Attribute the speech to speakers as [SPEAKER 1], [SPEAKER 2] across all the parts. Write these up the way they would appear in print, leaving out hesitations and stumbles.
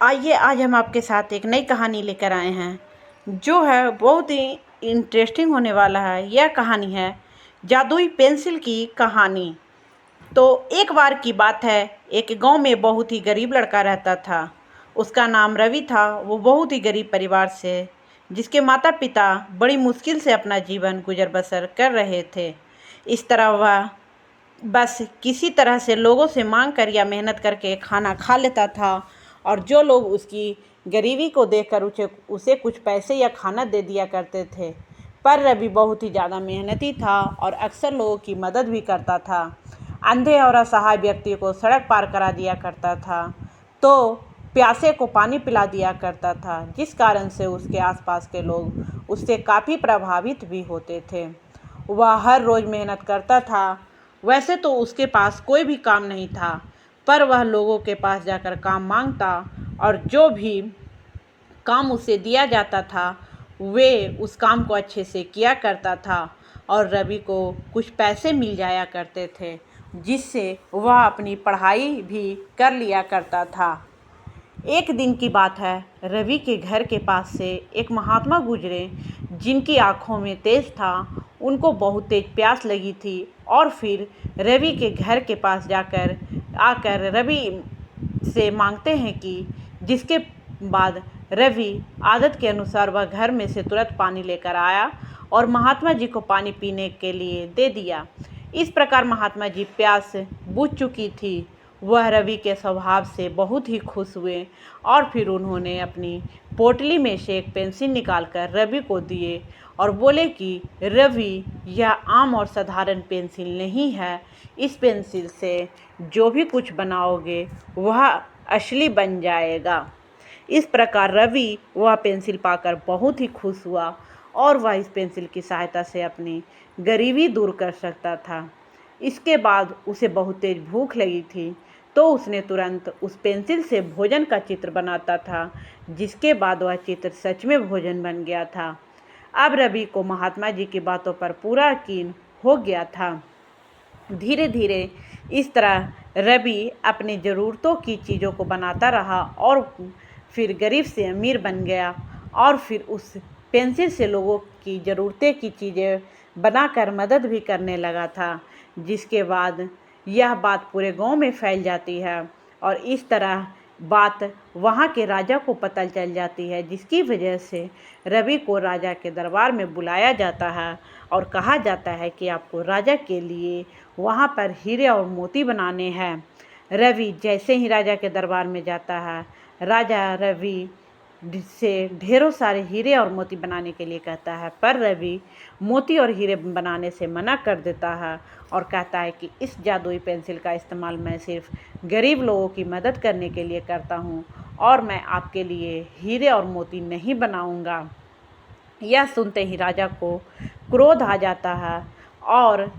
[SPEAKER 1] आइए आज हम आपके साथ एक नई कहानी लेकर आए हैं जो है बहुत ही इंटरेस्टिंग होने वाला है। यह कहानी है जादुई पेंसिल की कहानी। तो एक बार की बात है, एक गांव में बहुत ही गरीब लड़का रहता था। उसका नाम रवि था। वो बहुत ही गरीब परिवार से, जिसके माता पिता बड़ी मुश्किल से अपना जीवन गुजर बसर कर रहे थे। इस तरह वह बस किसी तरह से लोगों से मांग कर या मेहनत करके खाना खा लेता था, और जो लोग उसकी गरीबी को देखकर उसे कुछ पैसे या खाना दे दिया करते थे। पर रवि बहुत ही ज़्यादा मेहनती था और अक्सर लोगों की मदद भी करता था। अंधे और असहाय व्यक्ति को सड़क पार करा दिया करता था, तो प्यासे को पानी पिला दिया करता था, जिस कारण से उसके आसपास के लोग उससे काफ़ी प्रभावित भी होते थे। वह हर रोज़ मेहनत करता था। वैसे तो उसके पास कोई भी काम नहीं था, पर वह लोगों के पास जाकर काम मांगता, और जो भी काम उसे दिया जाता था वे उस काम को अच्छे से किया करता था, और रवि को कुछ पैसे मिल जाया करते थे, जिससे वह अपनी पढ़ाई भी कर लिया करता था। एक दिन की बात है, रवि के घर के पास से एक महात्मा गुजरे, जिनकी आंखों में तेज था। उनको बहुत तेज प्यास लगी थी, और फिर रवि के घर के पास आकर रवि से मांगते हैं कि जिसके बाद रवि आदत के अनुसार वह घर में से तुरंत पानी लेकर आया और महात्मा जी को पानी पीने के लिए दे दिया। इस प्रकार महात्मा जी प्यास बुझ चुकी थी। वह रवि के स्वभाव से बहुत ही खुश हुए, और फिर उन्होंने अपनी पोटली में से एक पेंसिल निकालकर रवि को दिए और बोले कि रवि, यह आम और साधारण पेंसिल नहीं है। इस पेंसिल से जो भी कुछ बनाओगे वह असली बन जाएगा। इस प्रकार रवि वह पेंसिल पाकर बहुत ही खुश हुआ, और वह इस पेंसिल की सहायता से अपनी गरीबी दूर कर सकता था। इसके बाद उसे बहुत तेज भूख लगी थी, तो उसने तुरंत उस पेंसिल से भोजन का चित्र बनाता था, जिसके बाद वह चित्र सच में भोजन बन गया था। अब रवि को महात्मा जी की बातों पर पूरा यकीन हो गया था। धीरे धीरे इस तरह रवि अपनी ज़रूरतों की चीज़ों को बनाता रहा, और फिर गरीब से अमीर बन गया, और फिर उस पेंसिल से लोगों की ज़रूरतें की चीज़ें बनाकर मदद भी करने लगा था, जिसके बाद यह बात पूरे गांव में फैल जाती है, और इस तरह बात वहाँ के राजा को पता चल जाती है, जिसकी वजह से रवि को राजा के दरबार में बुलाया जाता है और कहा जाता है कि आपको राजा के लिए वहाँ पर हीरे और मोती बनाने हैं। रवि जैसे ही राजा के दरबार में जाता है, राजा रवि से ढेरों सारे हीरे और मोती बनाने के लिए कहता है, पर रवि मोती और हीरे बनाने से मना कर देता है और कहता है कि इस जादुई पेंसिल का इस्तेमाल मैं सिर्फ गरीब लोगों की मदद करने के लिए करता हूँ, और मैं आपके लिए हीरे और मोती नहीं बनाऊँगा। यह सुनते ही राजा को क्रोध आ जाता है, और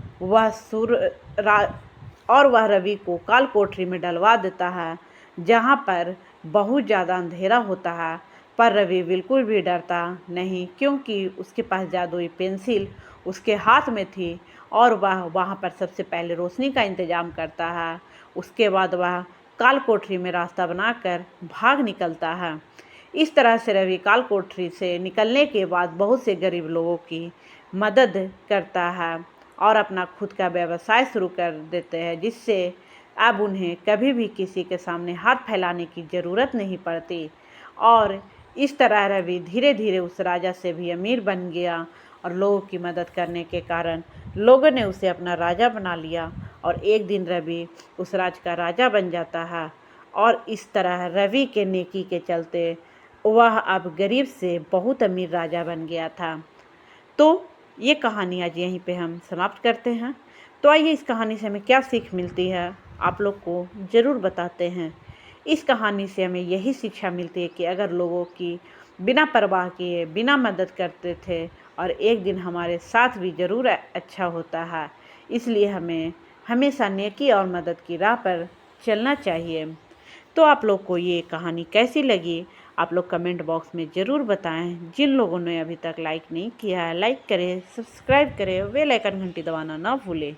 [SPEAKER 1] वह रवि को काल कोठरी में डलवा देता है, जहाँ पर बहुत ज़्यादा अंधेरा होता है। पर रवि बिल्कुल भी डरता नहीं, क्योंकि उसके पास जादुई पेंसिल उसके हाथ में थी, और वह वहाँ पर सबसे पहले रोशनी का इंतज़ाम करता है। उसके बाद वह काल कोठरी में रास्ता बनाकर भाग निकलता है। इस तरह से रवि काल कोठरी से निकलने के बाद बहुत से गरीब लोगों की मदद करता है, और अपना खुद का व्यवसाय शुरू कर देते हैं, जिससे अब उन्हें कभी भी किसी के सामने हाथ फैलाने की ज़रूरत नहीं पड़ती। और इस तरह रवि धीरे धीरे उस राजा से भी अमीर बन गया, और लोगों की मदद करने के कारण लोगों ने उसे अपना राजा बना लिया, और एक दिन रवि उस राज्य का राजा बन जाता है। और इस तरह रवि के नेकी के चलते वह अब गरीब से बहुत अमीर राजा बन गया था। तो ये कहानी आज यहीं पे हम समाप्त करते हैं। तो आइए इस कहानी से हमें क्या सीख मिलती है, आप लोग को ज़रूर बताते हैं। इस कहानी से हमें यही शिक्षा मिलती है कि अगर लोगों की बिना परवाह किए बिना मदद करते थे, और एक दिन हमारे साथ भी ज़रूर अच्छा होता है। इसलिए हमें हमेशा नेकी और मदद की राह पर चलना चाहिए। तो आप लोग को ये कहानी कैसी लगी, आप लोग कमेंट बॉक्स में ज़रूर बताएं। जिन लोगों ने अभी तक लाइक नहीं किया है, लाइक करें, सब्सक्राइब करें, बेल आइकन घंटी दबाना ना भूलें।